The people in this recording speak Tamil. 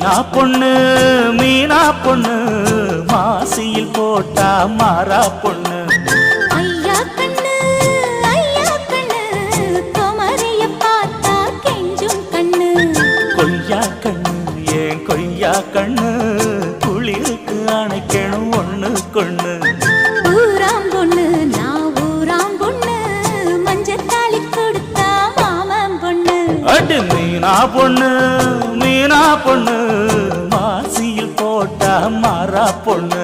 மீனா பொண்ணு மீனா பொண்ணு மாசியில் போட்டா மாறா பொண்ணு ஐயா கண்ணு குமரிய பார்த்தா கெஞ்சும் கண்ணு கொய்யா கண்ணு ஏன் கொய்யா கண்ணு குளிருக்கு அணைக்கணும் ஒண்ணு கொண்ணு ஊராம் பொண்ணு நான் ஊராம் பொண்ணு மஞ்சத்தாளி கொடுத்தா மாமன் பொண்ணு அடி மீனா பொண்ணு மீனா பொண்ணு மாசியில் போட்டா மாறா பொண்ணு